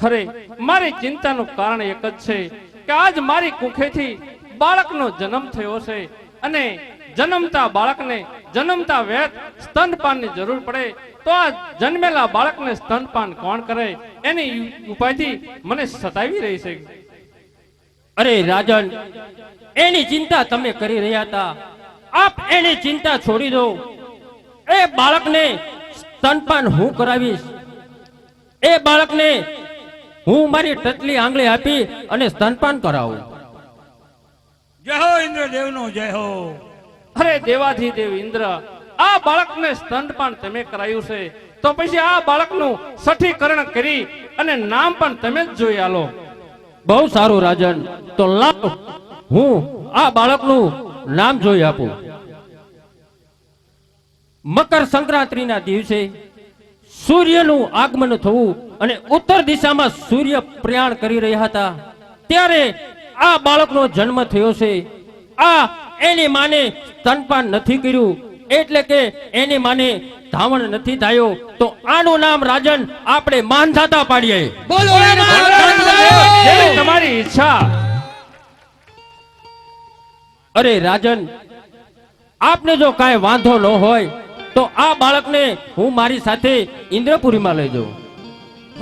ખરે મારી ચિંતાનું કારણ એક જ છે કે આજ મારી કુખેથી બાળકનો જન્મ થયો છે અને જન્મતા બાળકને જન્મતા વેત સ્તનપાનની જરૂર પડે તો આ જન્મેલા બાળકને સ્તનપાન કોણ કરે એની ઉપાયથી મને સતાવી રહી છે. અરે રાજન, એની ચિંતા તમે કરી રહ્યા હતા. આપ એની ચિંતા છોડી દો. એ બાળકને સ્તનપાન હું કરાવીશ. એ બાળકને હું મારી ટચલી આંગળી આપી અને સ્તનપાન કરાવું. જય હો ઇન્દ્રદેવનો જય હો. અરે દેવાધિદેવ ઇન્દ્ર, આ બાળકને સ્તનપાન તમે કરાયું છે તો પછી આ બાળકનું સઠીકરણ કરી અને નામ પણ તમે જ જોઈ આલો. બહુ સારું રાજન, તો લાવ હું આ બાળકનું નામ જોઈ આપું. મકર સંક્રાંતિના દિવસે સૂર્યનું આગમન થવું અને ઉત્તર દિશામાં સૂર્ય પ્રયાણ કરી રહ્યા હતા ત્યારે આ બાળકનો જન્મ થયો છે. આ એની માને સ્તનપાન નથી કર્યું એટલે કે એની માને ધાવણ નથી થયો તો આનું નામ રાજન આપણે માંધાતા પાડીએ. બોલો જેવી તમારી ઈચ્છા. અરે રાજન, આપને જો કાંઈ વાંધો ન હોય તો આ બાળકને હું મારી સાથે ઇન્દ્રપુરીમાં લઈ જાઉં.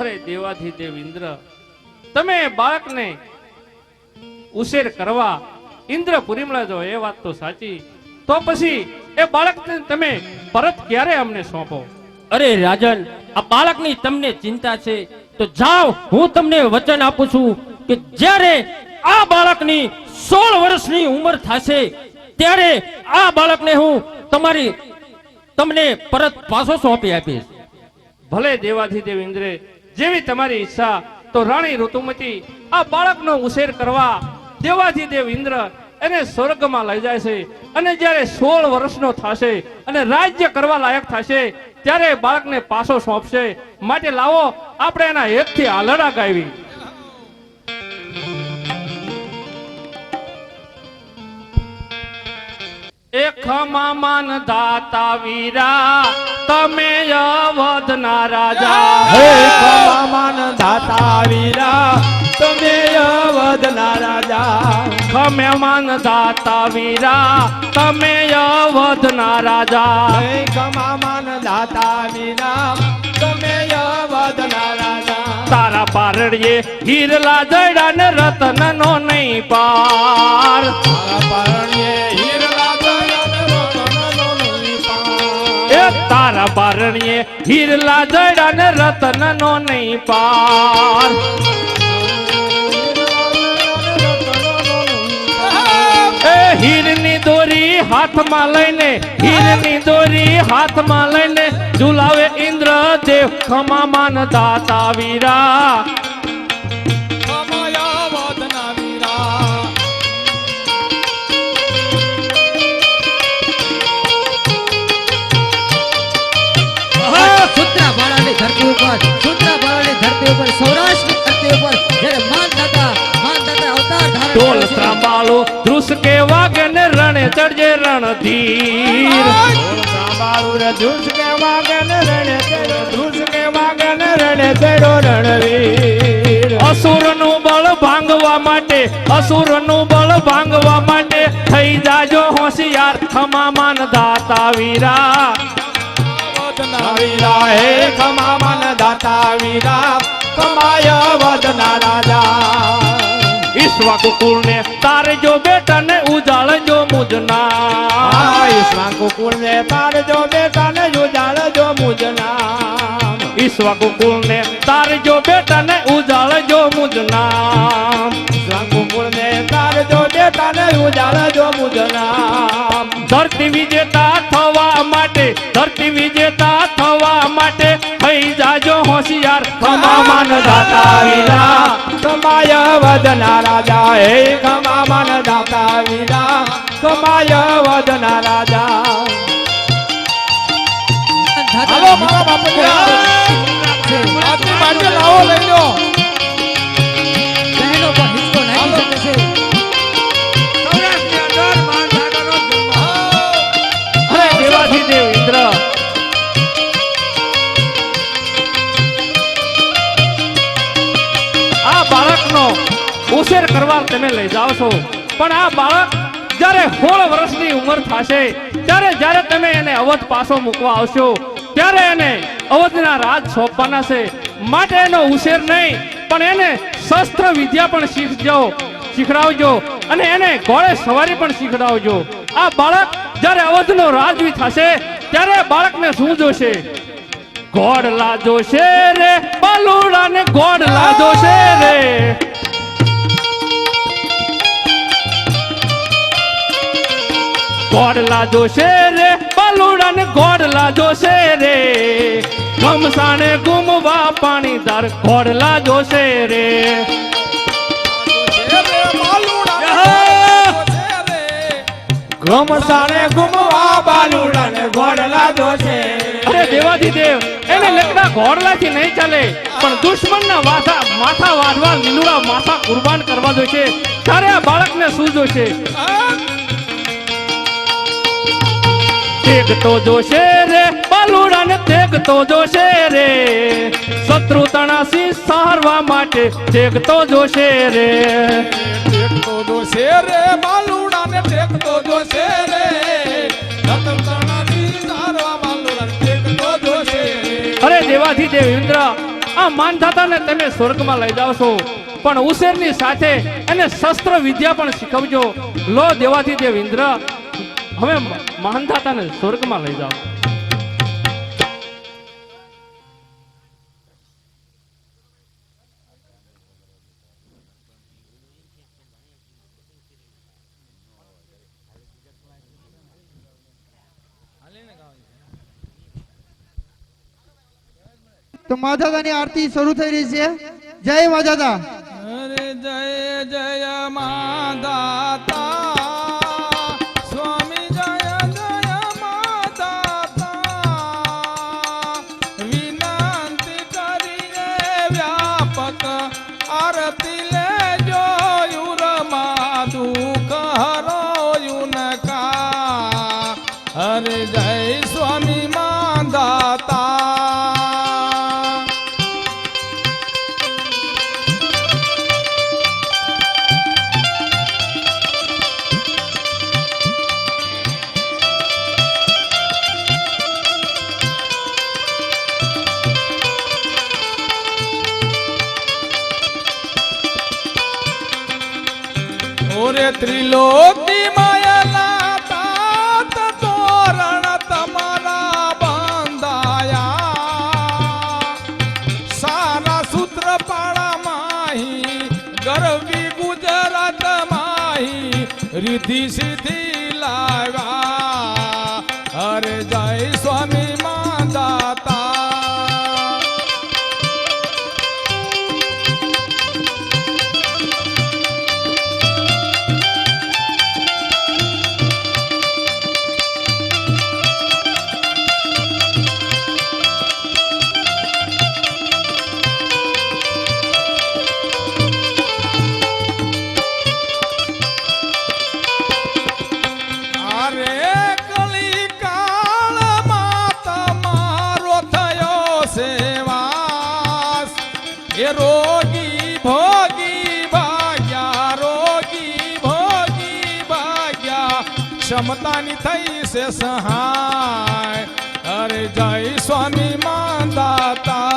અરે દેવાધિદેવ ઇન્દ્ર, તમે બાળકને ઉછેર કરવા ઇન્દ્રપુરીમાં જો એ વાત તો સાચી, તો પછી એ બાળકને તમે પરત ક્યારે અમને સોંપો? અરે રાજન, આ બાળકની તમને ચિંતા છે તો જાઓ, હું તમને વચન આપું છું કે જ્યારે આ બાળકની 16 વર્ષની ઉંમર થશે ત્યારે આ બાળકને હું તમને પરત પાછો સોંપી આપીશ. ભલે દેવાધિદેવ ઇન્દ્ર, જેવી તમારી ઈચ્છા. તો રાણી ઋતુમતી આ બાળકનો ઉછેર કરવા દેવાધિદેવ ઇન્દ્ર એને સ્વર્ગમાં લઈ જાય છે અને જ્યારે 16 વર્ષનો થશે અને રાજ્ય કરવા લાયક થશે ત્યારે બાળકને પાછો સોંપશે. માટે લાવો આપણે એના હેતથી આલડા ગાવી. એક મામાન દાતા વીરા તમે અવધના રાજા. હે મામાન દાતા વીરા તમે અવધના રાજા. ખમે માન દાતા વીરા તમે અવધના રાજા. હે મામાન દાતા વીરા તમે અવધના રાજા. તારા પારડીએ હીરલા જડા ને રતન નો નહીં પાર. તારા પરણીએ હીરલા જડા ને રતનનો નહીં પાર. એ તારા પારણીએ હીરલા જડા ને રતન નો નહીં પાર. હીરની દોરી હાથમાં લઈને, હીરની દોરી હાથમાં લઈને ઝુલાવે ઇન્દ્ર દેવ ખમા માન દાતા વીરા. કમાય અવધના વીરા. સૂત્રાપાડાની ધરતી ઉપર, સૂત્રાપાડાની ધરતી ઉપર, સૌરાષ્ટ્રની ધરતી ઉપર જ્યારે માનદાતા અવતાર ધારણ ઢોલ ત્રાંબાળો ધ્રુસકે વાગે ને રણે ચડજે રણધીર. સાંભાળું રે ધ્રુસ કે વાગે ને રણે તેડો, ધ્રુસ કે વાગે ને રણે તેડો રણવીર. અસુરનું બળ ભાંગવા માટે, અસુરનું બળ ભાંગવા માટે થઈ જાજો હોશિયાર ખમા માન દાતા વીરા. અવધના વીરા. હે ખમા માન દાતા વીરા કમાય અવધના રાજા. ઈશ્વા કુકુળ ને તારજો બેટા ને ઉજાળજો મુજના. ઈશ્વા કુકુળ ને તારજો બેટા ને ઉજાળજો મુજના. ઈશ્વા કુકુળ ને તારજો બેટા ને ઉજાળજો મુજના. ઈશ્વા કુકુળ ને તારજો બેટા ને ઉજાળજો મુજના. ધરતી વિજેતા થવા માટે, ધરતી વિજેતા થવા માટે થઈ જાજો હોશિયાર ખમા માન દાતા વીરા. કમાય અવધના રાજા. હે ખમા માન દાતા વીરા કમાય અવધના રાજા. હાલો મારા બાપુજી, આજની બાજુ લાવો લઈ લો. બહેનો પર હિસ્સો નાખી શકે છે. અરે દેવાધિદેવ ઇન્દ્ર, આ બાળકનો ઉછેર કરવા તમે લઈ જાઓ છો, પણ આ બાળક જ્યારે 16 વર્ષની ઉંમર થશે ત્યારે જ્યારે તમે એને અવધ પાછો મૂકવા આવશો ત્યારે એને અવધના રાજ સોંપવાના છે. માટે એનો ઉછેર નહીં પણ એને શસ્ત્ર વિદ્યા પણ શીખડાવજો અને એને ઘોડે સવારી પણ શીખડાવજો. આ બાળક જ્યારે અવધનો રાજવી થશે ત્યારે બાળકને શું જોશે? ઘોડલા જોશે રે બાલુડા ને ઘોડલા જોશે રે. ઘોડલા જોશે રે બાલુડા ને ઘોડલા જોશે રે. ગમસાને ગુમવા પાણીદાર ઘોડલા જોશે રે. ગમસાને ગુમવા બાલુડા ને ઘોડલા જોશે. અરે દેવાધિદેવ એને લકડા ઘોડલાથી નહીં ચાલે પણ દુશ્મનના માથા વાઢવા લીલુડા માથા કુરબાન કરવા જોશે. ત્યારે આ બાળકને શું જોશે? તેગતો જોશે રે બાલુડા ને તેગતો જોશે રે. શત્રુ તણાસી સારવા માટે તેગતો જોશે રે. ટેકતો જોશે રે બાલુડા ને ટેકતો જોશે રે. રતનતણાથી સારવા બાલુડા ને ટેકતો જોશે રે. અરે દેવાધિદેવ ઇન્દ્ર આ માનધાતાને તમે સ્વર્ગમાં લઈ જાઓ છો પણ ઉછેરની સાથે એને શસ્ત્ર વિદ્યા પણ શીખવજો. લો દેવાધિદેવ ઇન્દ્ર હવે માનધાતાને સ્વર્ગમાં લઈ જાઓ. તો માધાતાની આરતી શરૂ થઈ રહી છે. જય માધાતા. અરે જય જય માધાતા સ્વામી જય જય માધાતા. વિનંતી કરીને વ્યાપક આરતી લેજો યુરમાં દુઃખ હરો યુનકા. અરે જય સ્વામી માધાતા. ઓરે ત્રિલોકી માયલા તાત તોરણ તમારા બંધાયા. સારા સૂત્ર પાડા માહી ગરવી ગુજરાત માહી રીધિ સિદ્ધિ લાવ્યા. અરે જય સ્વામી માધાતા. રોગી ભોગી ભાગ્યા રોગી ભોગી ભાગ્યા ક્ષમતાની થઈ છે સહાય. અરે જય સ્વામી માધાતા.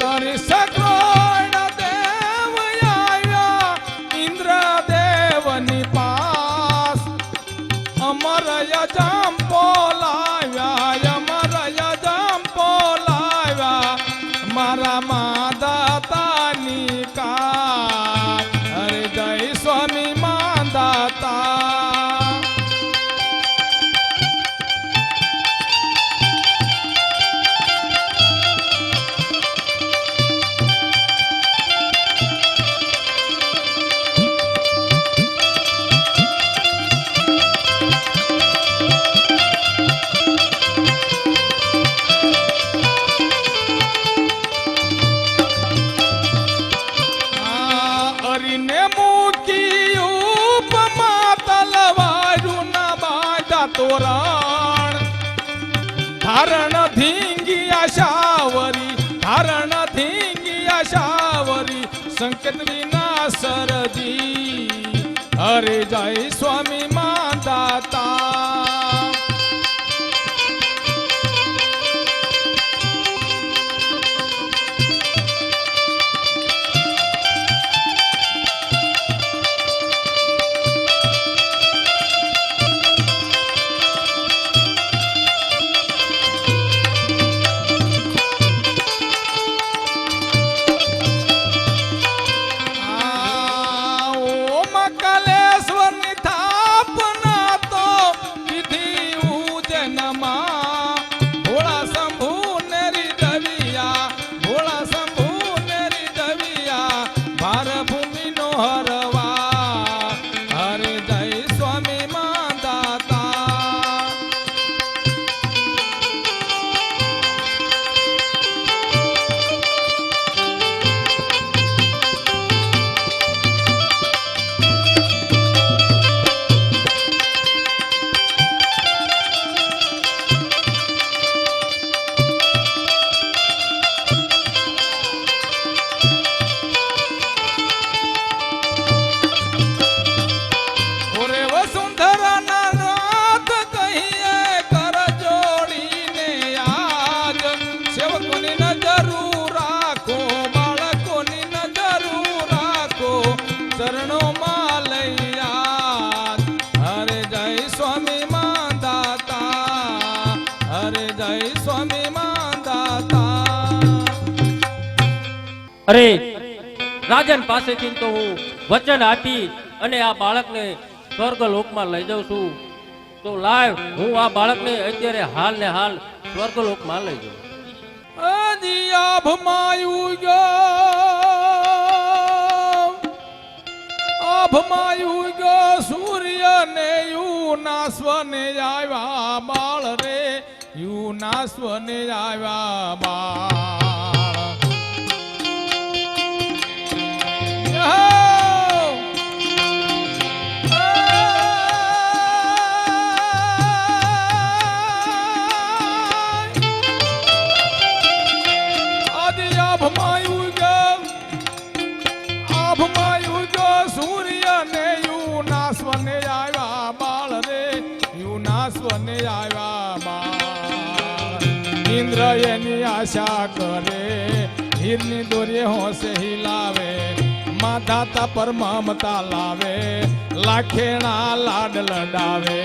તારી સક્રોણ દેવ આવ્યા ઇન્દ્ર દેવની પાસ. અમર યજમ પોલાવ્યા અમર યજમ પોલાવ્યા મારા માધાતાની કા. અરે જય સ્વામી માધાતા. બાંધ્યા તોરણ ધારણ ધીંગી આશાવરી ધારણ ધીંગી આશાવરી સંકેત વિના સરજી હરે જય સ્વામી માંદાતા અરે રાજન પાસેથી તો હું વચન આપી અને આ બાળકને સ્વર્ગ લોકમાં લઈ જાઉં છું. તો લાવ હું આ બાળકને અત્યારે હાલ ને હાલ સ્વર્ગ લોકમાં લઈ જાઉં. આભમાયું ગયો સૂર્ય ને યુ નાસવને આવ્યા બાળ રે યુ નાસવને આવ્યા બાળ સૂર્ય ને યુ નાસવને આવ્યા બાળ રે યુ નાસવને આવ્યા બાળ ઇન્દ્ર એની આશા કરે હીરની દોરીએ હોશે હિલાવે માધાતા પર મમતા લાવે લાખેણા લાડ લડાવે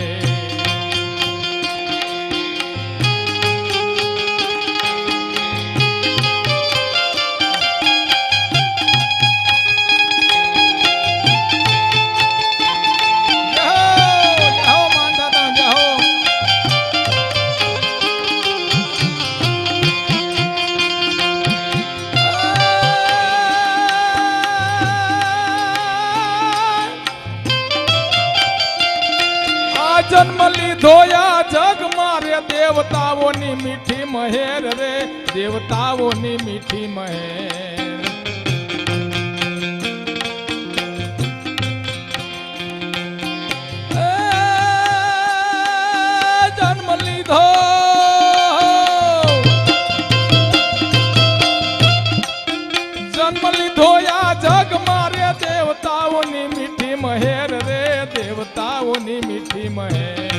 જન્મ લીધો આ જગ મારે દેવતાઓની મીઠી મહેર રે દેવતાઓની મીઠી મહેર જન્મ લીધો જન્મ લીધો આ જગ મારે દેવતાઓની મીઠી મહેર રે દેવતાઓની મીઠી મહેર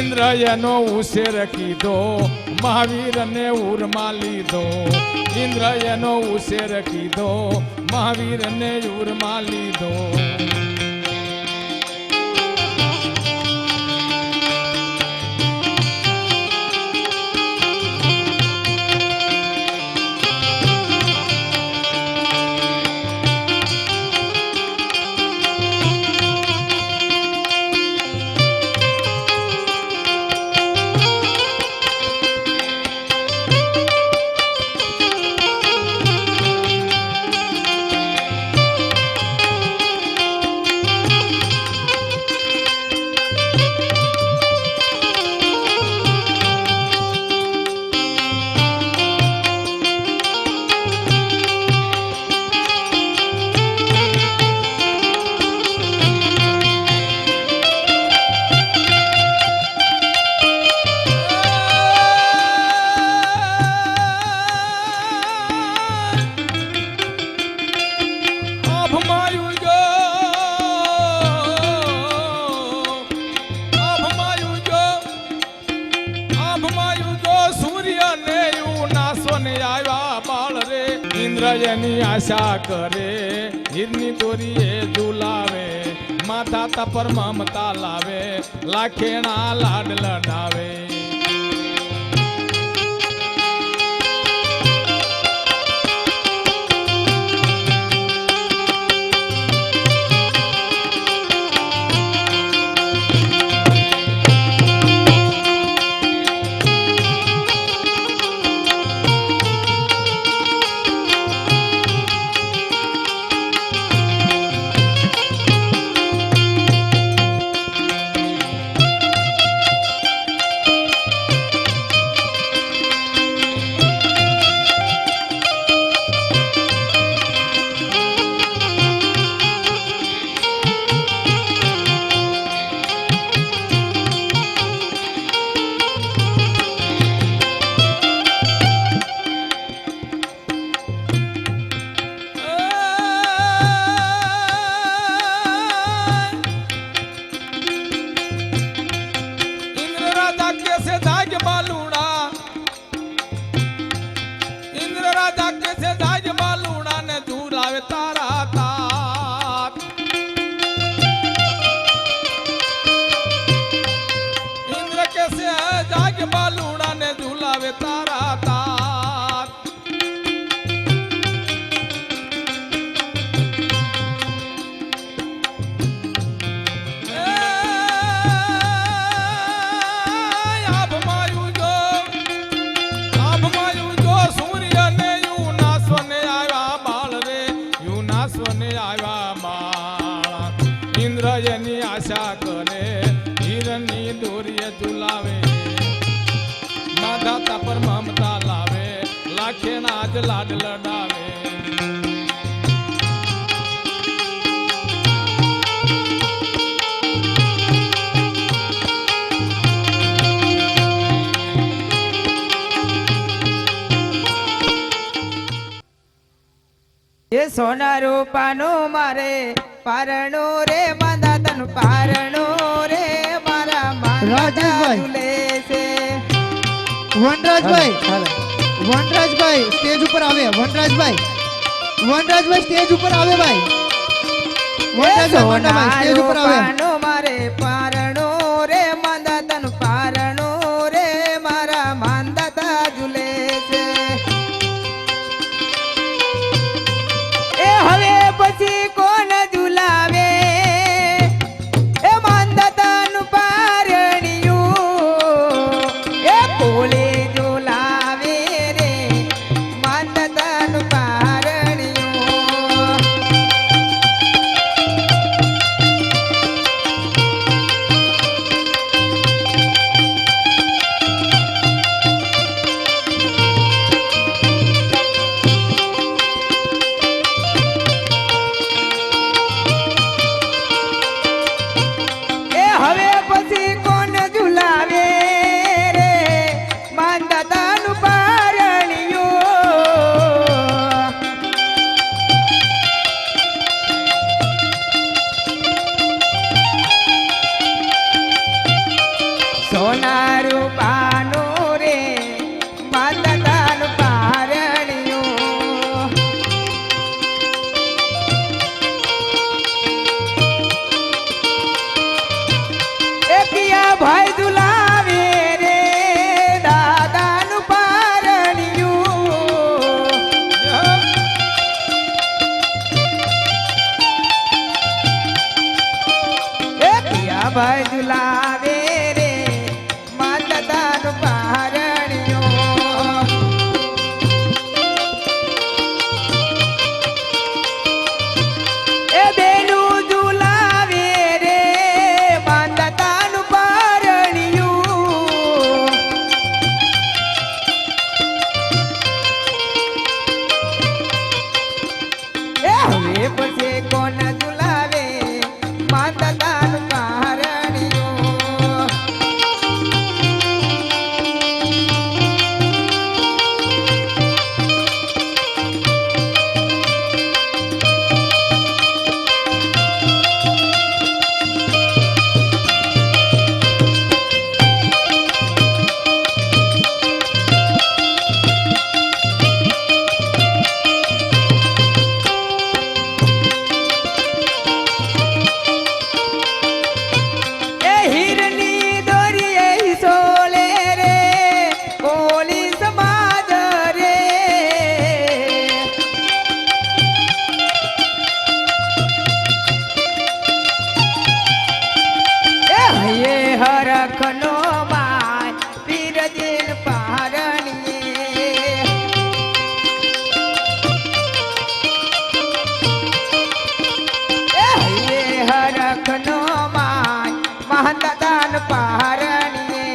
ઇન્દ્ર એનો ઉશેર કીધો મહાવીર ને ઉરમાં લીધો ઇન્દ્ર એનો ઉશેર કીધો મહાવીર ને ઉરમાં લીધો ઇન્દ્ર એની આશા કરે હીરની દોરીએ ઝુલાવે માથા તપર મમતા લાવે લાખેણા લાડ લડાવે આશા કરે હીરની દોરીએ ઝુલાવે માથા તપર મમતા લાવે લાખેના જ લાડ લડાવે એ સોના રૂપાનું મારે પારણો રે માંદા તન પારણો રે મારા માંદા રાજેશભાઈ. ઝૂલે છે વનરાજભાઈ સ્ટેજ ઉપર આવે વનરાજભાઈ સ્ટેજ ઉપર આવે ભાઈ વનરાજભાઈ સ્ટેજ ઉપર આવે રૂપાનું મારે પારણો રે માંદા તન પારણો રે મારા માંદા ઝૂલે છે એ હવે પછી કોણ ઝુલાવે એ માંદતાનું પારણિયું એ કોલે ઝુલાવે રે માંદતાનું પારણિયું એ હવે પછી કોણ ઝુલાવે રે માંદતાનું પારણિયું સોના રૂપાનું રે માંદતાનું પારણિયું એકિયા ભાઈ ઝુલાવે રે દાદાનું પારણિયું એકિયા ભાઈ ઝુલાવે રે માંદતાનું પારણિયું એ બેનું ઝુલાવે રે માંદતાનું પારણિયું એ હવે પછી કોણ ઝુલાવે માંદતાનું પારણિયું પારણીએ.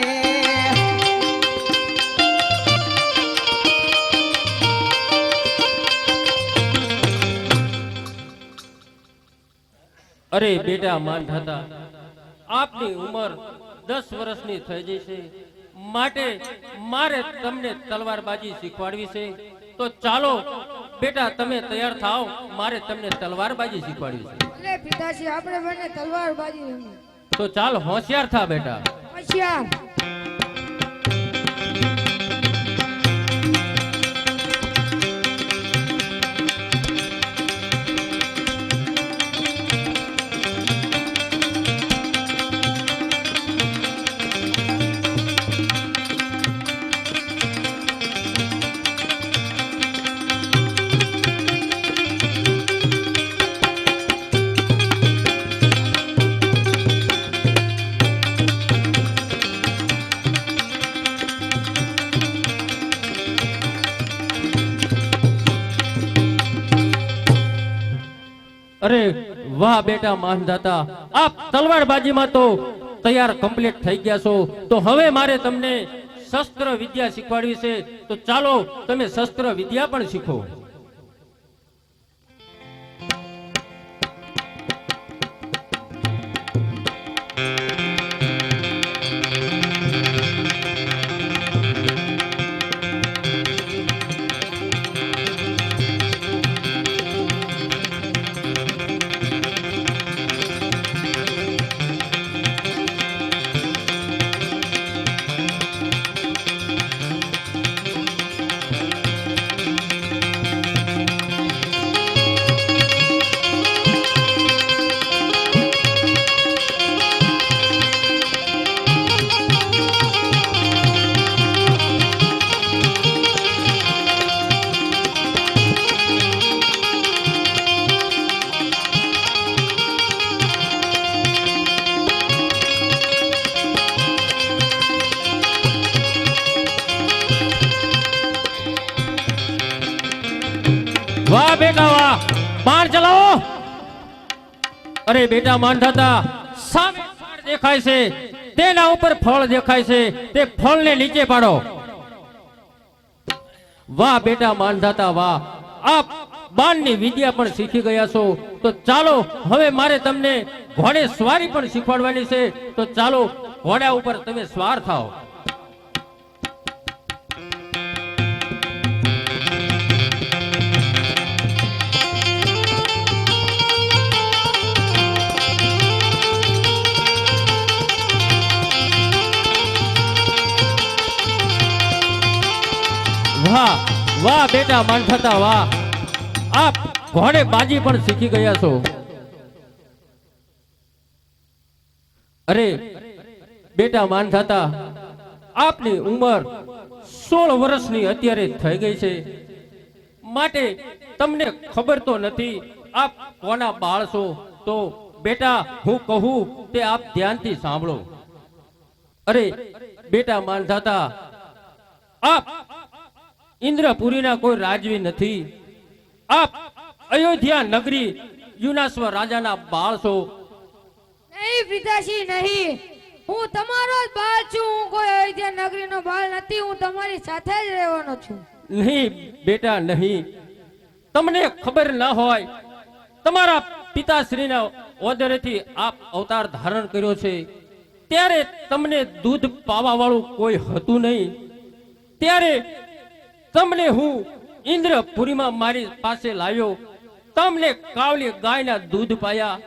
અરે બેટા માંધાતા, આપની ઉંમર 10 વર્ષની થઈ ગઈ છે, માટે મારે તમને તલવારબાજી શીખવાડવી છે. તો ચાલો બેટા, તમે તૈયાર થાઓ, મારે તમને તલવારબાજી શીખવાડવી છે. અરે પિતાશ્રી, આપણે બંને તલવારબાજી રમીએ. તો ચાલ, હોશિયાર થા બેટા. હોશિયાર. અરે વાહ બેટા માંધાતા, આપ તલવારબાજીમાં તો તૈયાર કમ્પ્લીટ થઈ ગયા છો. તો હવે મારે તમને શસ્ત્ર વિદ્યા શીખવાડવી છે. તો ચાલો, તમે શસ્ત્ર વિદ્યા પણ શીખો. વાહ બેટા વાહ, બાણ ચલાવો. અરે બેટા માંધાતા, સામે બાણ દેખાય છે, તેના ઉપર ફળ દેખાય છે, તે ફળને નીચે પાડો. વાહ બેટા માંધાતા વાહ, આપ બાણની વિદ્યા પણ શીખી ગયા છો. તો ચાલો, હવે મારે તમને ઘોડે સવારી પણ શીખવાડવાની છે. તો ચાલો, ઘોડા ઉપર તમે સવાર થાઓ. વાહ વાહ બેટા માંધાતા વાહ, આપ ઘોડે બાજી પણ શીખી ગયા છો. અરે બેટા માંધાતા, આપની ઉંમર 16 વર્ષની અત્યારે થઈ ગઈ છે, માટે તમને ખબર તો નથી આપ કોના બાળ છો. તો બેટા, હું કહું તે આપ ધ્યાનથી સાંભળો. અરે બેટા માંધાતા, આપ ઇન્દ્રપુરીના કોઈ રાજવી નથી. આપ અયોધ્યા નગરી યુનાસ્વર રાજાના બાળ છો. નહીં પિતાશ્રી, નહીં. હું તમારો જ બાળ છું. હું કોઈ અયોધ્યા નગરીનો બાળ નથી. હું તમારી સાથે જ રહેવાનો છું. નહીં બેટા નહીં, તમને ખબર ના હોય, તમારા પિતાશ્રીના ઓદરેથી આપ અવતાર ધારણ કર્યો છે. ત્યારે તમને દૂધ પાવા વાળું કોઈ હતું નહીં. ત્યારે તમને હું ઇન્દ્રપુરીમાં મારી પાસે લાવ્યો. તમને કાવલી ગાયના દૂધ પાયા,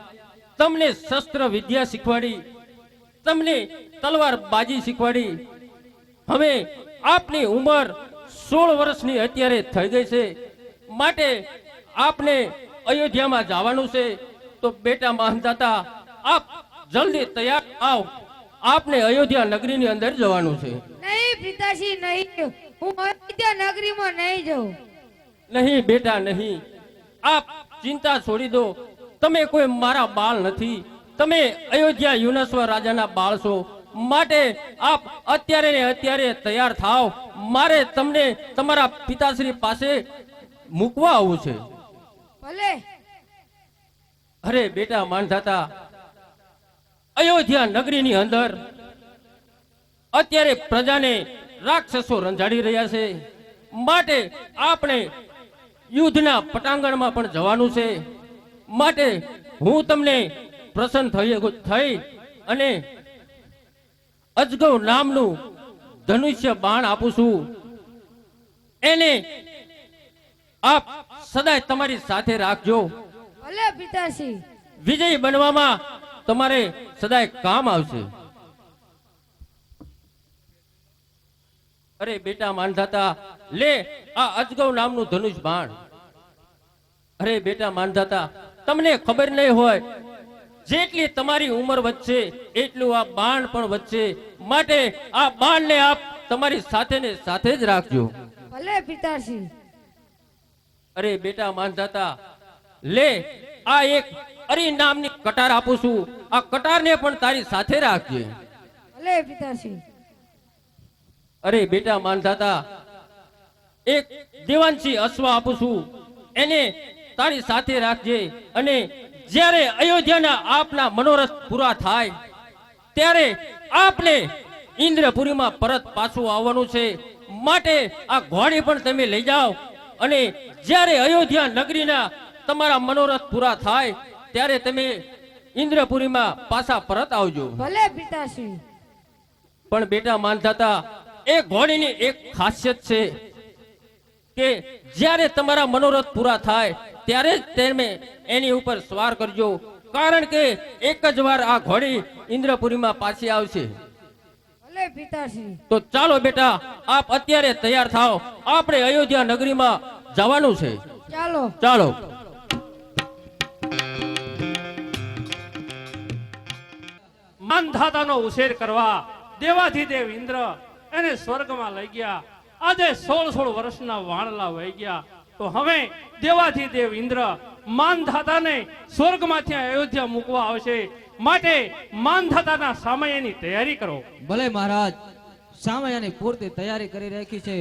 તમને શસ્ત્ર વિદ્યા શીખવાડી, તમને તલવાર બાજી શીખવાડી. હવે આપની ઉંમર 16 વર્ષની અત્યારે થઈ ગઈ છે, માટે આપને અયોધ્યામાં જવાનું છે. તો બેટા માંધાતા, આપ જલ્દી તૈયાર આવ, આપને અયોધ્યા નગરીની અંદર જવાનું છે. નહીં પિતાશ્રી, નહીં. હું અયોધ્યા નગરીમાં નહીં જાઉં. નહીં બેટા નહીં, આપ ચિંતા છોડી દો. તમે કોઈ મારા બાળ નથી, તમે અયોધ્યા યુનાસ્વર રાજાના બાળ છો. માટે આપ અત્યારે ને અત્યારે તૈયાર થાઓ, મારે તમને તમારા પિતાશ્રી પાસે મૂકવા આવવું છે. ભલે. અરે બેટા માંધાતા, અયોધ્યા નગરીની અંદર અત્યારે પ્રજાને રાક્ષસો રંજાડી રહ્યા છે, માટે આપણે યુદ્ધના પટાંગણમાં પણ જવાનું છે. માટે હું તમને પ્રસન્ન થઈ અને અજગવ નામનું ધનુષ્ય બાણ આપું છું. એને આપ સદાય તમારી સાથે રાખજો. ભલે પિતાશ્રી. વિજય બનવામાં તમારે સદાય કામ આવશે. અરે બેટા માનધાતા, લે આ અજગવ નામનું ધનુષ બાણ. અરે બેટા માનધાતા, તમને ખબર નહીં હોય, જેટલી તમારી ઉંમર વધશે એટલું આ બાણ પણ વધશે. માટે આ બાણને આપ તમારી સાથે ને સાથે જ રાખજો. ભલે પિતાશ્રી. અરે બેટા માનધાતા, લે આ એક અરી નામની કટાર આપું છું. આ કટારને પણ તારી સાથે રાખજે. ભલે પિતાશ્રી. અરે બેટા માનધાતા, એક દેવાંશી અશ્વ આપું છું. એને તારી સાથે રાખજે. અને જ્યારે અયોધ્યાના આપના મનોરથ પૂરા થાય ત્યારે આપને ઇન્દ્રપુરીમાં પરત પાછું આવવાનું છે. માટે આ ઘોડી પણ તમે લઈ જાઓ. અને જ્યારે અયોધ્યા નગરીના તમારા મનોરથ પૂરા થાય ત્યારે તમે ઇન્દ્રપુરીમાં પાછા પરત આવજો. ભલે પિતાશ્રી. પણ બેટા માનધાતા, એ ઘોડીની એક ખાસિયત છે કે જ્યારે તમારા મનોરથ પૂરા થાય ત્યારે જ તમે એની ઉપર સવાર કરજો. કારણ કે એક જ વાર આ ઘોડી ઇન્દ્રપુરીમાં પાછી આવશે. ભલે પિતાશ્રી. તો ચાલો બેટા, આપ અત્યારે તૈયાર થાઓ. આપણે અયોધ્યા નગરીમાં જવાનું છે. ચાલો. ચાલો. માનધાતાનો ઉછેર કરવા દેવાધિદેવ ઇન્દ્ર એને સ્વર્ગમાં લઈ ગયા. આજે 16 વર્ષના વાણલા વહી ગયા. તો હવે દેવાધિદેવ ઇન્દ્ર માનધાતાને સ્વર્ગમાંથી અયોધ્યા મૂકવા આવશે. માટે માનધાતાના સામયાની તૈયારી કરો. ભલે મહારાજ, સામયાની પૂરતી તૈયારી કરી રાખી છે.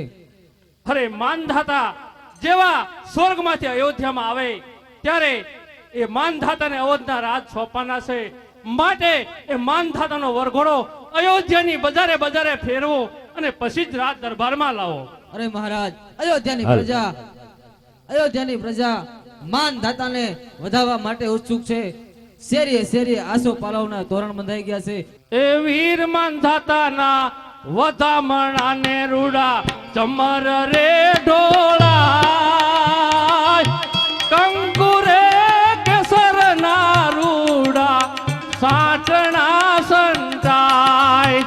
અરે માનધાતા જેવા સ્વર્ગમાંથી અયોધ્યામાં આવે ત્યારે એ માનધાતાને અવધના રાજ સોંપવાના છે. માટે એ માનધાતાનો વરઘોડો અયોધ્યાની બજારે બજારે ફેરવો અને પછી જ રાજ દરબારમાં લાવો. અરે મહારાજ, અયોધ્યાની પ્રજા માનધાતાને વધાવવા માટે ઉત્સુક છે. શેરીએ શેરીએ આસો પાલવના તોરણ બંધાઈ ગયા છે. એ વીર માનધાતાના વધામણા ને રૂડા ચમર રે ઢોળા કંકુ રે કેસર ના રૂડા સાટણા સંતાય.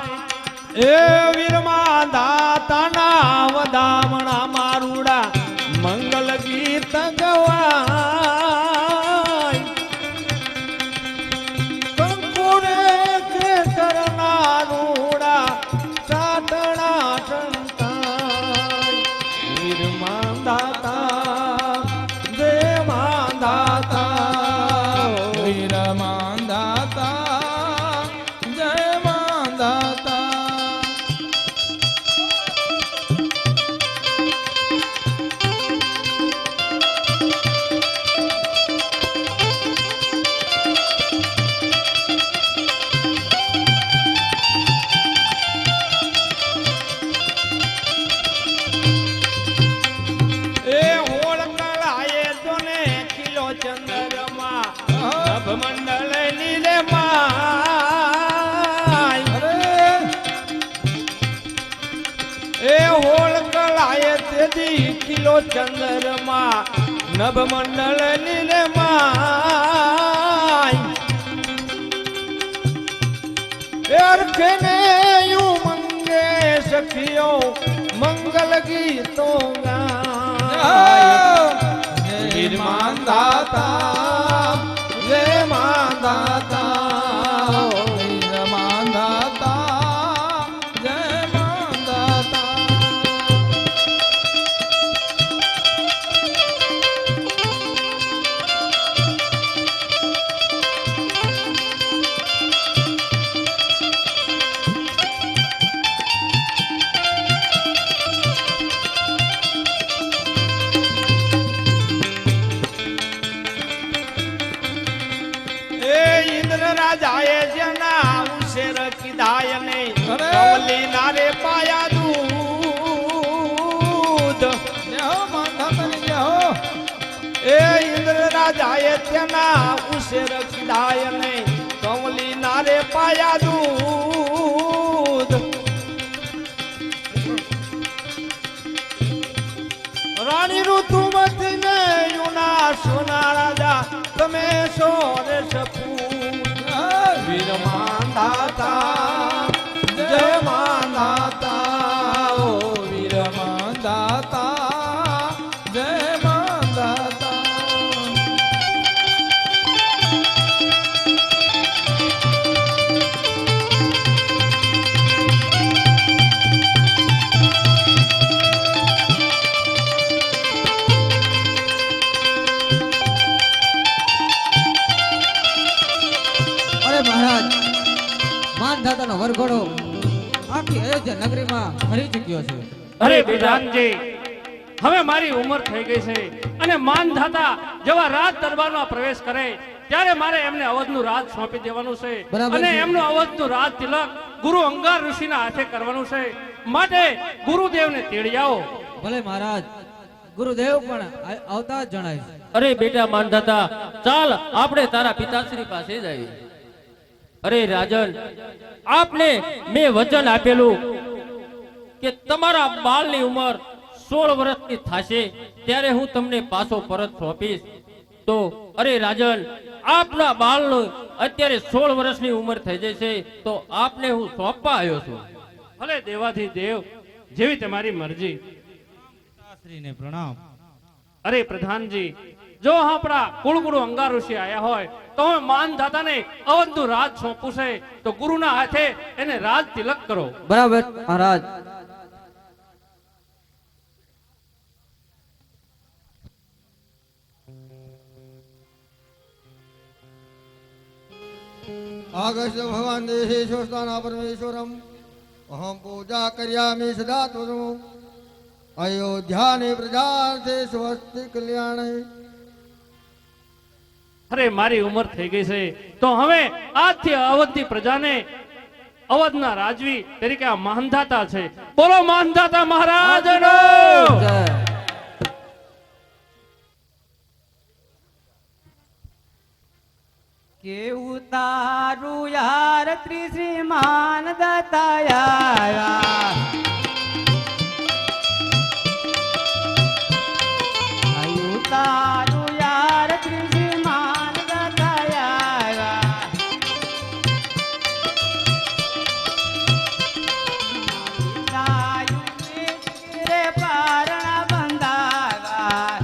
એ વીરમાં દાતાના વધામણા મારુડા મંગલ ગીત ગવાય. કંકુરે કેસરના રૂડા સાતણા સંતાય. વીરમાં દાતા જય માંદાતા, વીરમાં દાતા જય માંદાતા. એ હોળ કળાએ જોને કિલો ચંદ્રમાં નભમંડળ લીલે માય. એ હોળ કળાએ તેજી કિલો ચંદ્રમાં નભમંડળ લીલે માય. અર્ખને યુ મંગે સખિયો મંગલ ગીતો ગાય. વીર માંદાતા જય માંદાતા, વીર માંદાતા જય માંદાતા. કીધાય ને અરે! કમલી નારે પાયા દૂધ જય હો માંધાતાની જય હો. એ ઇન્દ્ર રાજાએ તેના ઉશેર કીધાય ને કમલી નારે પાયા દૂધ રાણી ઋતુમતી ને યુના સોના રાજા તમે સોરે સપૂત વીર માંધાતા જય માંધાતા ઓ વીર માંધાતા જય માંધાતા. અરે મહારાજ માનધાતાનો વરઘોડો આખી અયોધ્યા નગરીમાં ફરી ચૂક્યો છે. અરે વિધાનજી, હવે મારી ઉંમર થઈ ગઈ છે અને માનધાતા જેવા રાજ દરબારમાં પ્રવેશ કરે ત્યારે મારે એમને અવધનું રાજ સોંપી દેવાનું છે બરાબર અને છે. એમનું અવધનું રાજ તિલક ગુરુ અંગાર ઋષિના હાથે કરવાનું છે. માટે ગુરુદેવને તેડી આવો. ભલે મહારાજ, ગુરુદેવ પણ આવતા જ જણાય છે. અરે બેટા માનધાતા, ચાલ આપણે તારા પિતાશ્રી પાસે જઈએ. અરે રાજન, આપને મેં વચન આપેલું કે તમારા બાળની ઉંમર 16 વર્ષની થશે ત્યારે હું તમને પાછો પરત સોંપીશ. તો અરે રાજન, આપના બાળનો અત્યારે 16 વર્ષની ઉંમર થઈ જશે તો આપને હું સોંપવા આવ્યો છું. ભલે દેવાથી દેવ, જેવી તમારી મરજી. શાસ્ત્રીને પ્રણામ. અરે પ્રધાનજી, જો આપણા કુળગુરુ અંગાર ઋષિ આયા હોય તો હવે માનધાતાને અવધનું રાજ સોંપવું છે તો ગુરુના હાથે એને રાજ તિલક કરો. બરાબર મહારાજ. आगस्य भगवान देहेश्वर स्थाना परमेश्वरम अहम पूजा कर्यामि सदा त्वं अयोध्याने प्रजार्थे स्वस्ति कल्याणे. અરે મારી ઉંમર થઈ ગઈ છે તો હવે આજથી અવધની પ્રજાને અવધના રાજવી તરીકે આ માનધાતા છે. બોલો માનધાતા મહારાજનો. જય. કેવું તારું યાર ત્રિશ્રીમાન દત્તાયા આયુ તારું યાર ત્રિશ્રીમાન દત્તાયા આયુ રે પારણા બંધાવા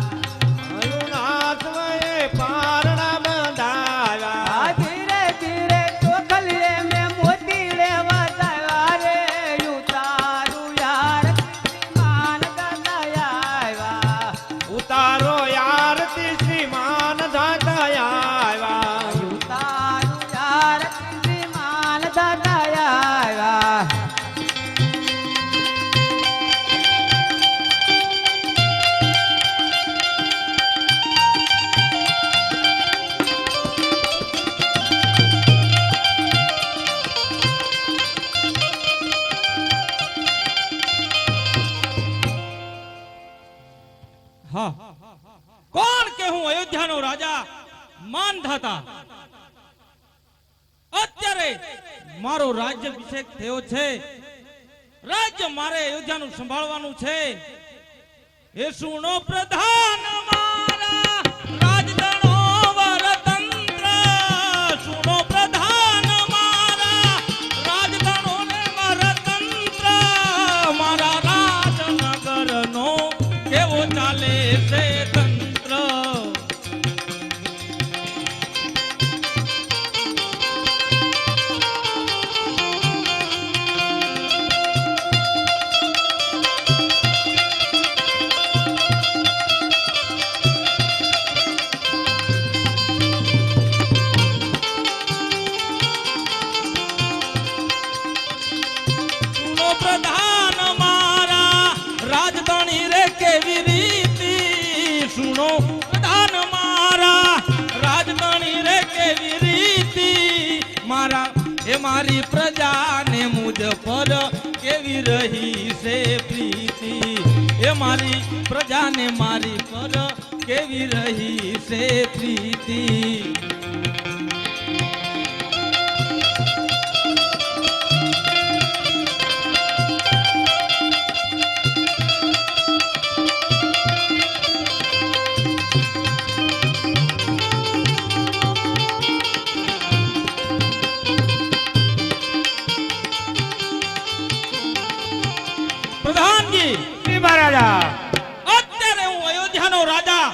અરુણાત્મએ પારણા બંધાવ્યા આ ધીરે ધીરે ચોખલીએ મેં મોતી લેવા તાવ્યા રે યુ તારું યાર માન દયાવા ઉતારો યારતી શ્રીમાન ધાતાયા યુ તારું યાર માન દયાવા હા, કોણ કે હું અયોધ્યાનો રાજા માનધાતા? અત્યારે મારો રાજ્ય અભિષેક થયો છે. રાજ્ય મારે અયોધ્યાનું સંભાળવાનું છે. એ સુનો પ્રધાન મારા રાજદણો વરતંત્ર, સુનો પ્રધાન મારા રાજદણો ને વરતંત્ર, મારા રાજનગરનો કેવો ચાલે છે તંત્ર. સુનો પ્રધાન મારા રાજધાની રે કેવી રીતિ, સુનો પ્રધાન મારા રાજધાની રે કેવી રીતિ, મારા એ મારી પ્રજાને પર કેવી રહી છે પ્રીતિ એ મારી પ્રજાને મારી પર કેવી રહી છે પ્રીતિ પ્રધાનજી શ્રી મહારાજા અત્યારે હું અયોધ્યાનો રાજા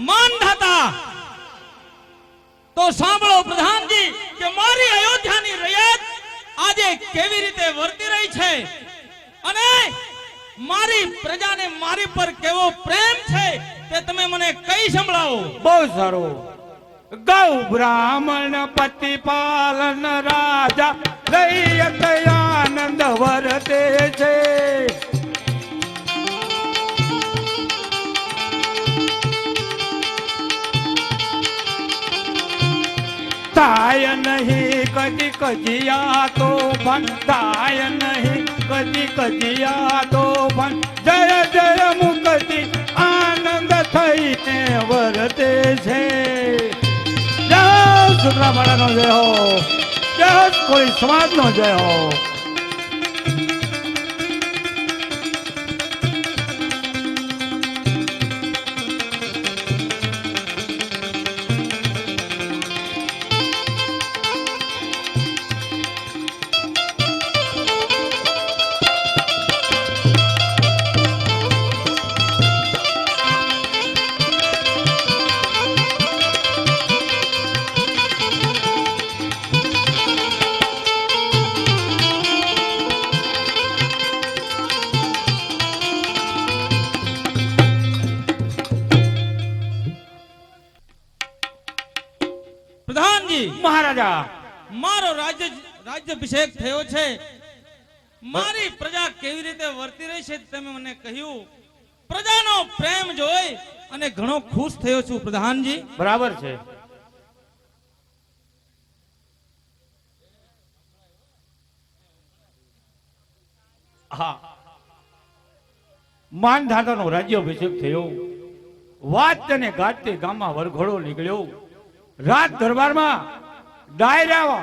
માનધાતા તો સાંભળો પ્રધાનજી કે મારી અયોધ્યાની રૈયત આજે કેવી રીતે વર્તી રહી છે અને મારી પ્રજાને મારી પર કેવો પ્રેમ છે તે તમે મને કઈ સંભળાવો બહુ સારું ગૌ બ્રાહ્મણ પતિ પાલન રાજા રૈયત આનંદ વર્તે છે થાય નહીં કદી કજિયા તો ભન થાય નહીં કદી કજિયા તો ભન જય જય મુક્તિ આનંદ થઈને વર્તે છે જય સુત્રાપાડાનો જય હો જય કોઈ સમાજનો જય હો પ્રધાનજી મહારાજા મારો રાજ્યાભિષેક થયો છે મારી પ્રજા કેવી રીતે વર્તી રહી છે તમે મને કહ્યું પ્રજાનો પ્રેમ જોઈ અને ઘણો ખુશ થયો છું પ્રધાનજી બરાબર છે હા માનધાતાનો રાજ્યાભિષેક થયો વાત અને ગાજતે ગામમાં વરઘોડો નીકળ્યો રાત દરબારમાં ડાયરા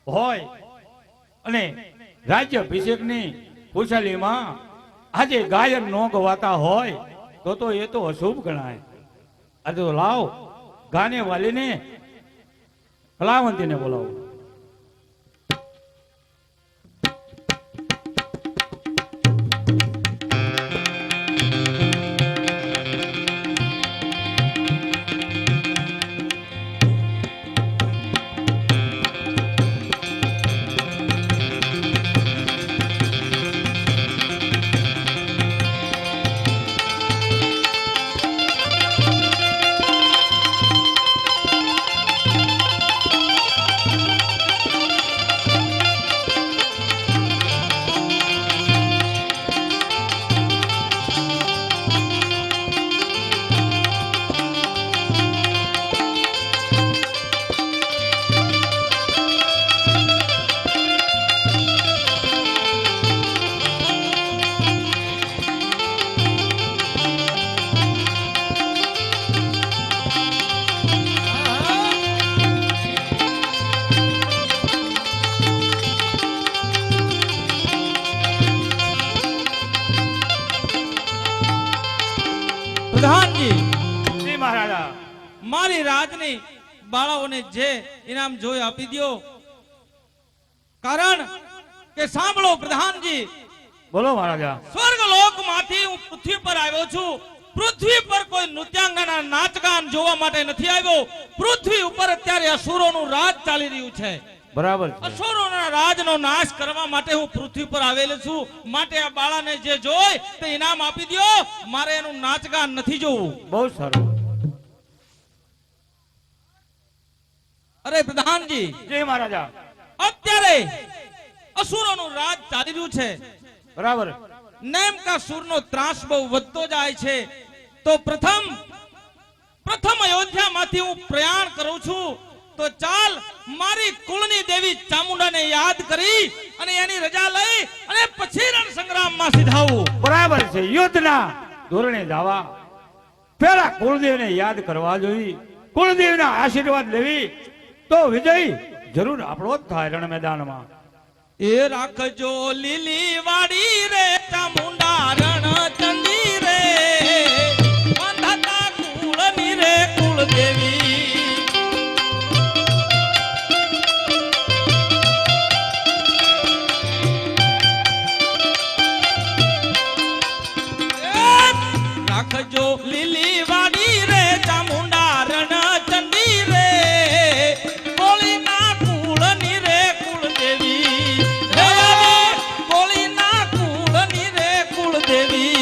હોય અને રાજ્યાભિષેકની ખુશાલીમાં આજે ગાયન નો ગવાતા હોય તો એ તો અશુભ ગણાય. આ તો લાવ ગાને વાલીને કલાવંતીને બોલાવો. પ્રધાનજી શ્રી મહારાજા મારી રાજની બાળાઓને જે ઇનામ જોઈ આપી દો. કારણ કે સાંભળો પ્રધાનજી, બોલો મહારાજા. સ્વર્ગલોકમાંથી હું પૃથ્વી પર આવ્યો છું. પૃથ્વી પર કોઈ નૃત્યાંગના નાચગાન જોવા માટે નથી આવ્યો. પૃથ્વી ઉપર અત્યારે અસુરોનું રાજ ચાલી રહ્યું છે. બરાબર છે. અસુરોના રાજનો નાશ કરવા માટે હું પૃથ્વી પર આવેલો છું. માટે આ બાળાને જે જોઈ તે ઇનામ આપી દો. મારે એનું નાચગાન નથી જોવું. બહુ સારું. અરે પ્રધાનજી, જય મહારાજા. અત્યારે અસુરોનું રાજ ચાલી રહ્યું છે. બરાબર. નેમકાસુરનો ત્રાસ બહુ વધતો જાય છે. તો પ્રથમ અયોધ્યામાંથી હું પ્રયાણ કરું છું. તો ચાલ મારી કુળની દેવી ચામુંડાને યાદ કરી અને એની રજા લઈ અને પછી રણ સંગ્રામમાં સિધાવું. બરાબર છે. યુદ્ધના ધોરણે જવા પેલા કુળદેવને યાદ કરવા જોઈએ, કુળદેવના આશીર્વાદ લેવી તો વિજય જરૂર આપણો જ થાય રણ મેદાનમાં. એ રાખજો લીલી વાડી રે ચામુંડા રણ ચંડી રે બંધાતા કુળની રે કુળદેવી. રાખજો લીલી વાડી રે ચામુંડા રણ ચંડી રે કોળીના કુળની રે કુળદેવી. કોળીના કુળની રે કુળદેવી.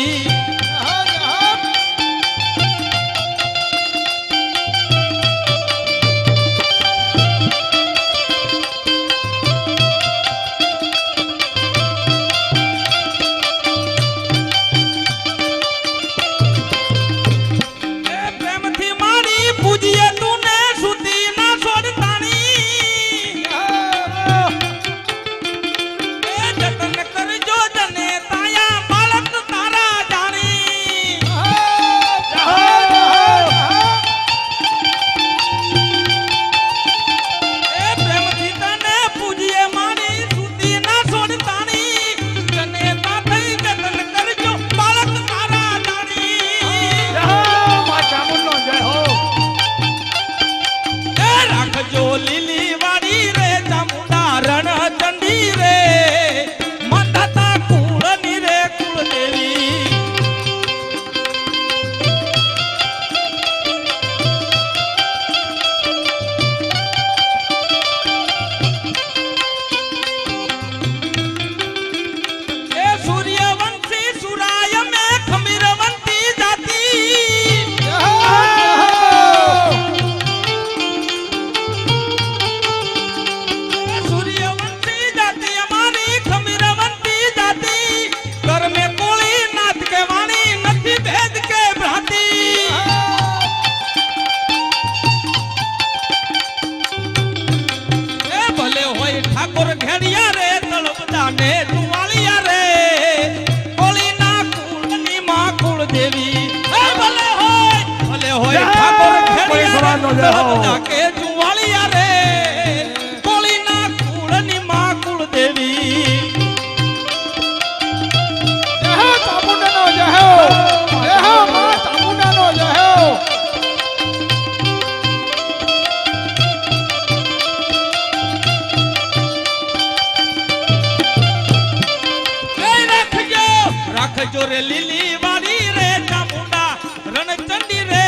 રાખજો રે લીલી વાડી રે ચામુંડા રણચંડી રે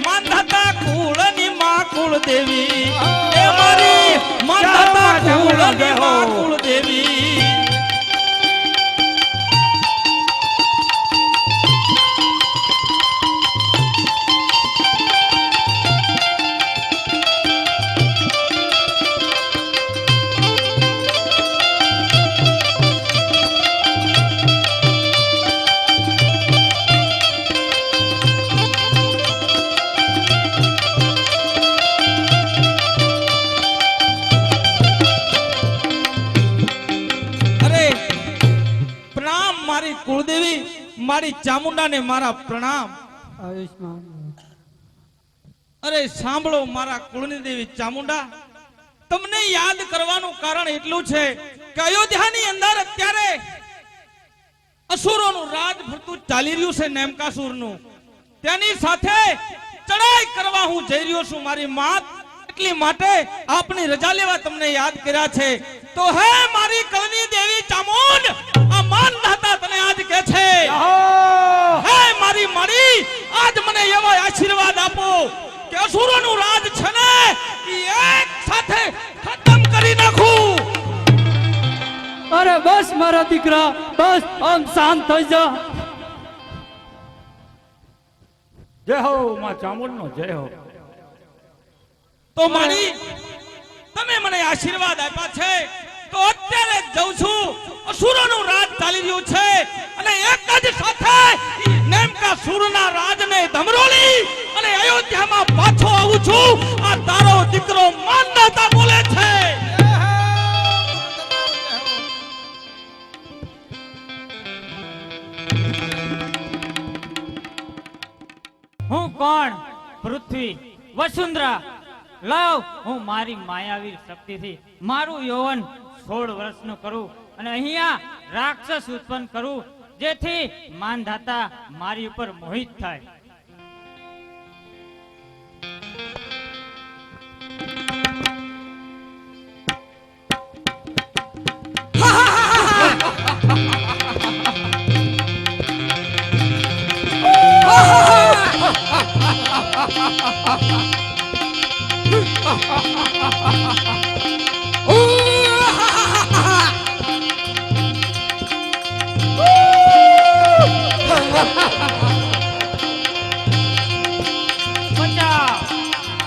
માંધાતા કુળની માં કુળદેવી. એ મારી માંધાતા કુળની માં કુળદેવી. કુળદેવી મારી ચામુંડાને મારા પ્રણામ. અરે સાંભળો મારા કુળની દેવી ચામુંડા, તમને યાદ કરવાનું કારણ એટલું છે કે અયોધ્યાની અંદર અત્યારે અસુરોનું રાજ ફરતું ચાલી રહ્યું છે, નેમકાસુરનું. તેની સાથે ચડાઈ કરવા હું જઈ રહ્યો છું મારી માત. એટલી માટે આપની રજા લેવા તમને યાદ કર્યા છે. તો હે મારી કુળની દેવી ચામુંડ, આ માનધાતા તને આજ કે છે, હે મારી મારી આજ મને એવો આશીર્વાદ આપો કે અસુરોનું રાજ છે ને ઈ એક સાથે ખતમ કરી નાખું. અરે બસ મારા દીકરા, બસ આમ શાંત થઈ જા. જય હો માં ચામુંડનો જય હો. તો મારી તમે મને આશીર્વાદ આપ્યા છે તો અત્યારે જઉં છું. અસુરોનું રાજ ચાલી રહ્યું છે અને એક જ સાથે નેમકાસુરના રાજને ધમરોળી અને અયોધ્યામાં પાછો આવું છું. આ તારો દીકરો માનનાથ કોણ? પૃથ્વી, વસુંધરા. લાવ હું મારી માયાવી શક્તિથી મારું યૌવન 16 વર્ષનું કરું અને અહીંયા રાક્ષસ ઉત્પન્ન કરું, જેથી માનધાતા મારી ઉપર મોહિત થાય. બચાવ!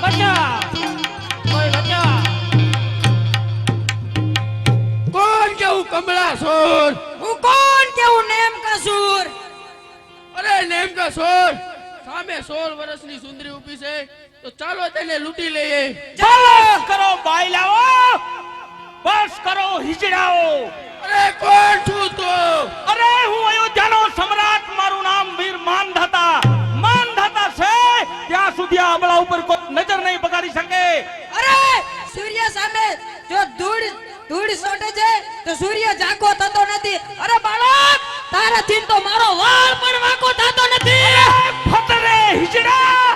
બચાવ! કોઈ બચાવ! કોણ કેવું કમળાસુર? હું કોણ કેવું નેમ કસૂર? અરે નેમકાસુર, સામે 16 વર્ષની સુંદરી ઊભી છે, તો ચાલો તેને લૂંટી લઈએ. બસ કરો બાયલાઓ, બસ કરો હિજડાઓ. અરે કોણ છું તું? અરે હું અયોધ્યાનો સમ્રાટ, મારું નામ વીર માનધાતા. માનધાતા છે ત્યાં સુધી આ અબળા ઉપર કોઈ નજર નહીં બગાડી શકે. અરે સૂર્ય સામે જો ધૂળ સોટે છે તો સૂર્ય જાગો થતો નથી. અરે બાળક, તારાથી તો મારો વાળ પણ વાંકો થતો નથી. ફતરે હિજડા,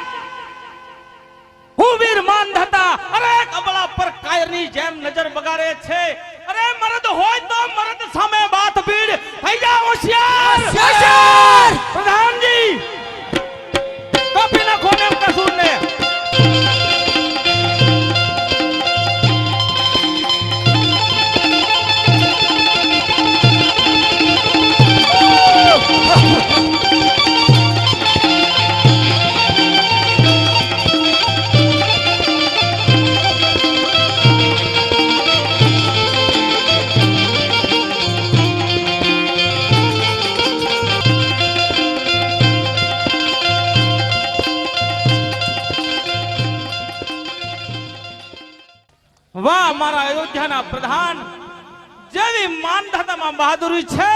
હું વીર માનધાતા અરે અબળા પર કાયરની જેમ નજર બગાડે છે. અરે મરદ હોય તો મરદ સામે વાત ભીડ થઈ જા. હોશિયાર હોશિયાર! પ્રધાનજી, કાપી નાખો નેમકાસુરને. વાહ મારા અયોધ્યાના પ્રધાન, જેવી માનધાતામાં બહાદુરી છે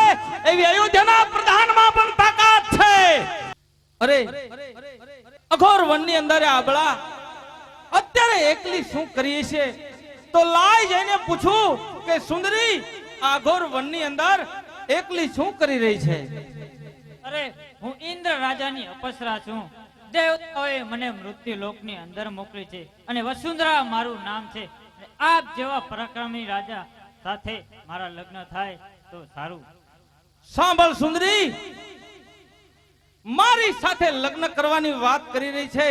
એવી અયોધ્યાના પ્રધાનમાં પણ તાકાત છે. અરે અઘોર વનની અંદર આબળા અત્યારે એકલી શું કરીએ છે? તો લાય જઈને પૂછું કે સુંદરી આ અઘોર વનની અંદર એકલી શું કરી રહી છે? અરે હું ઇન્દ્ર રાજાની અપસરા છું. દેવતાઓએ મને મૃત્યુ લોકની અંદર મોકલી છે અને વસુંધરા મારું નામ છે. આપ જેવા પરાક્રમી રાજા સાથે મારા લગ્ન થાય તો સારું. સાંભળ સુંદરી, મારી સાથે લગ્ન કરવાની વાત કરી રહી છે.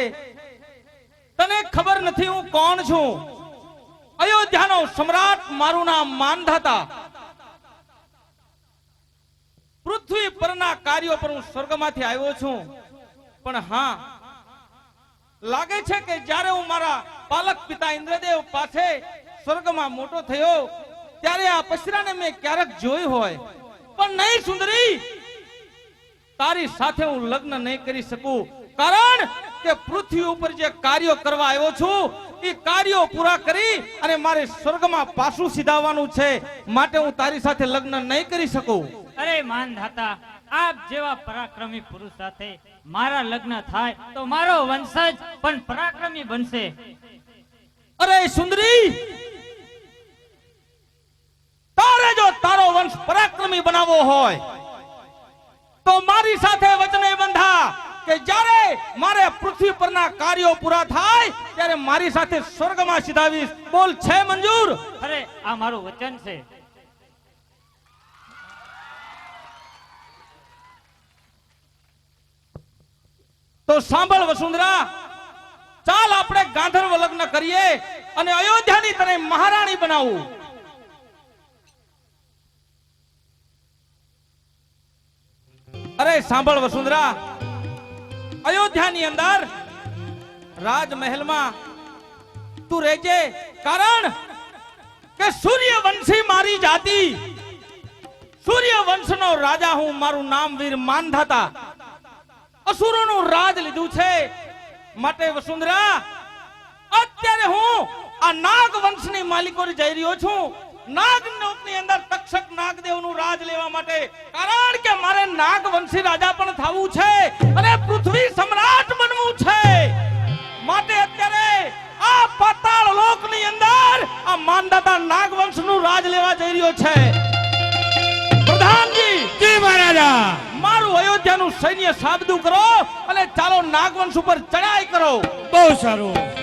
તને ખબર નથી હું કોણ છું? અયોધ્યાનો સમ્રાટ, મારું નામ માનધાતા. પૃથ્વી પરના કાર્યો પર હું સ્વર્ગમાંથી આવ્યો છું. પણ હા, લાગે છે કે જ્યારે હું મારા પાલક પિતા ઇન્દ્રદેવ પાસે સ્વર્ગમાં મોટો થયો ત્યારે આ પસરાને મેં ક્યારેક જોઈ હોય. પણ નહીં સુંદરી, તારી સાથે હું લગ્ન નહીં કરી શકું. કારણ કે પૃથ્વી ઉપર જે કાર્યો કરવા આવ્યો છું એ કાર્યો પૂરા કરી અને મારે સ્વર્ગમાં પાછું સીધાવવાનું છે. માટે હું તારી સાથે લગ્ન નહીં કરી શકું. અરે માનધાતા, આપ જેવા પરાક્રમી પુરુષ સાથે મારા લગ્ન થાય તો મારો વંશજ પણ પરાક્રમી બનશે. અરે સુંદરી, તારે જો તારો વંશ પરાક્રમી બનાવવો હોય તો મારી સાથે વચને બંધા કે જ્યારે મારે પૃથ્વી પરના કાર્યો પૂરા થાય ત્યારે મારી સાથે સ્વર્ગમાં સીધાવીશ. બોલ, છે મંજૂર? અરે આ મારું વચન છે. તો સાંભળ વસુંધરા, ચાલ આપણે ગાંધર્વ લગ્ન કરીએ અને અયોધ્યાની તને મહારાણી બનાવું. અરે સાંભળ વસુંધરા, અયોધ્યાની અંદર રાજમહેલમાં તું રહેજે. કારણ કે સૂર્યવંશી મારી જાતિ, સૂર્યવંશનો રાજા હું. મારું નામ વીર માનધાતા. અસુરોનું રાજ લીધું છે. માટે વસુંધરા, અત્યારે હું આ નાગ વંશની માલિકોને જઈ રહ્યો છું. નાગલોકની અંદર તક્ષક નાગદેવનું રાજ લેવા માટે. કારણ કે મારે નાગ વંશી રાજા પણ થવું છે અને પૃથ્વી સમ્રાટ બનવું છે. માનદાતા નાગવંશનું રાજ લેવા જઈ રહ્યો છે. પ્રધાનજી, જી મહારાજા. મારું અયોધ્યાનું સૈન્ય સાબદું કરો અને ચાલો નાગવંશ ઉપર ચડાઈ કરો. બહુ સારું.